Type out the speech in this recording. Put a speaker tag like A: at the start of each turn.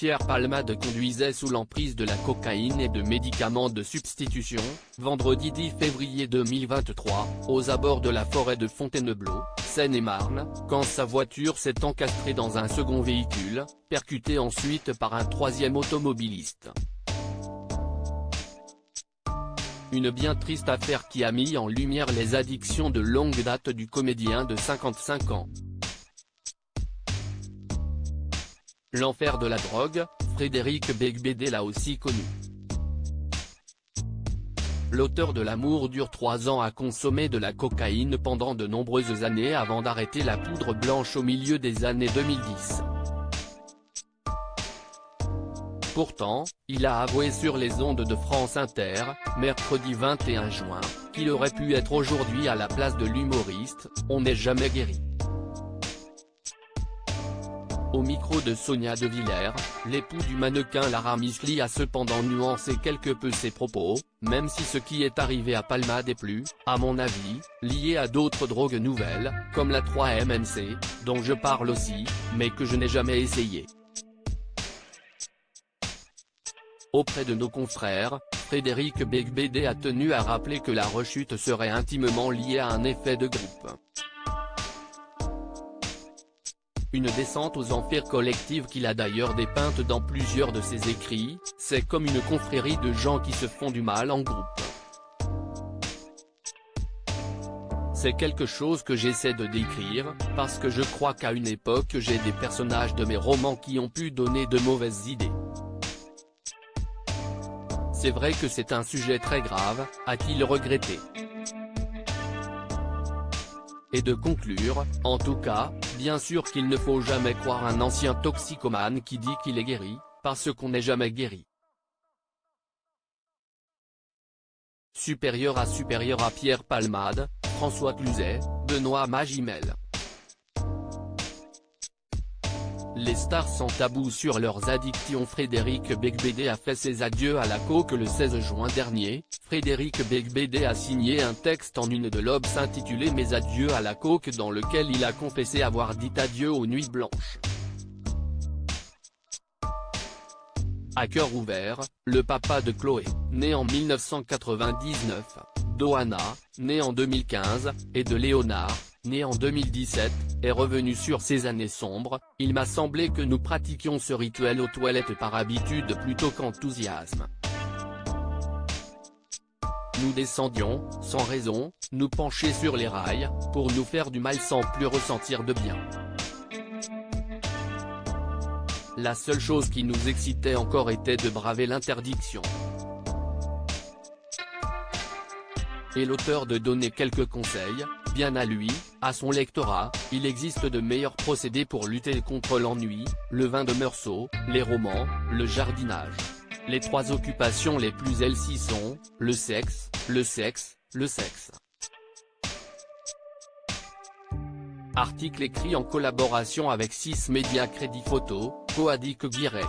A: Pierre Palmade conduisait sous l'emprise de la cocaïne et de médicaments de substitution, vendredi 10 février 2023, aux abords de la forêt de Fontainebleau, Seine-et-Marne, quand sa voiture s'est encastrée dans un second véhicule, percuté ensuite par un troisième automobiliste. Une bien triste affaire qui a mis en lumière les addictions de longue date du comédien de 55 ans. L'enfer de la drogue, Frédéric Beigbeder l'a aussi connu. L'auteur de L'amour dure 3 ans a consommé de la cocaïne pendant de nombreuses années avant d'arrêter la poudre blanche au milieu des années 2010. Pourtant, il a avoué sur les ondes de France Inter, mercredi 21 juin, qu'il aurait pu être aujourd'hui à la place de l'humoriste, on n'est jamais guéri. Au micro de Sonia De Villers, l'époux du mannequin Lara Misli a cependant nuancé quelque peu ses propos, même si ce qui est arrivé à Palmade est plus, à mon avis, lié à d'autres drogues nouvelles, comme la 3-MNC, dont je parle aussi, mais que je n'ai jamais essayé. Auprès de nos confrères, Frédéric Beigbeder a tenu à rappeler que la rechute serait intimement liée à un effet de groupe. Une descente aux enfers collective qu'il a d'ailleurs dépeinte dans plusieurs de ses écrits, c'est comme une confrérie de gens qui se font du mal en groupe. C'est quelque chose que j'essaie de décrire, parce que je crois qu'à une époque j'ai des personnages de mes romans qui ont pu donner de mauvaises idées. C'est vrai que c'est un sujet très grave, a-t-il regretté. Et de conclure, en tout cas, bien sûr qu'il ne faut jamais croire un ancien toxicomane qui dit qu'il est guéri, parce qu'on n'est jamais guéri. Supérieur à Pierre Palmade, François Cluzet, Benoît Magimel. Les stars sans tabou sur leurs addictions. Frédéric Beigbeder a fait ses adieux à la coke le 16 juin dernier. Frédéric Beigbeder a signé un texte en une de l'Obs intitulé « Mes adieux à la coke » dans lequel il a confessé avoir dit adieu aux nuits blanches. À cœur ouvert, le papa de Chloé, né en 1999, d'Ohana, né en 2015, et de Léonard, né en 2017, est revenu sur ces années sombres. Il m'a semblé que nous pratiquions ce rituel aux toilettes par habitude plutôt qu'enthousiasme. Nous descendions, sans raison, nous pencher sur les rails, pour nous faire du mal sans plus ressentir de bien. La seule chose qui nous excitait encore était de braver l'interdiction. Et l'auteur de donner quelques conseils, bien à lui, à son lectorat. Il existe de meilleurs procédés pour lutter contre l'ennui, le vin de Meursault, les romans, le jardinage. Les 3 occupations les plus healthy sont, le sexe, le sexe, le sexe. Article écrit en collaboration avec 6 Médias Crédit Photo, Coadic Guirec.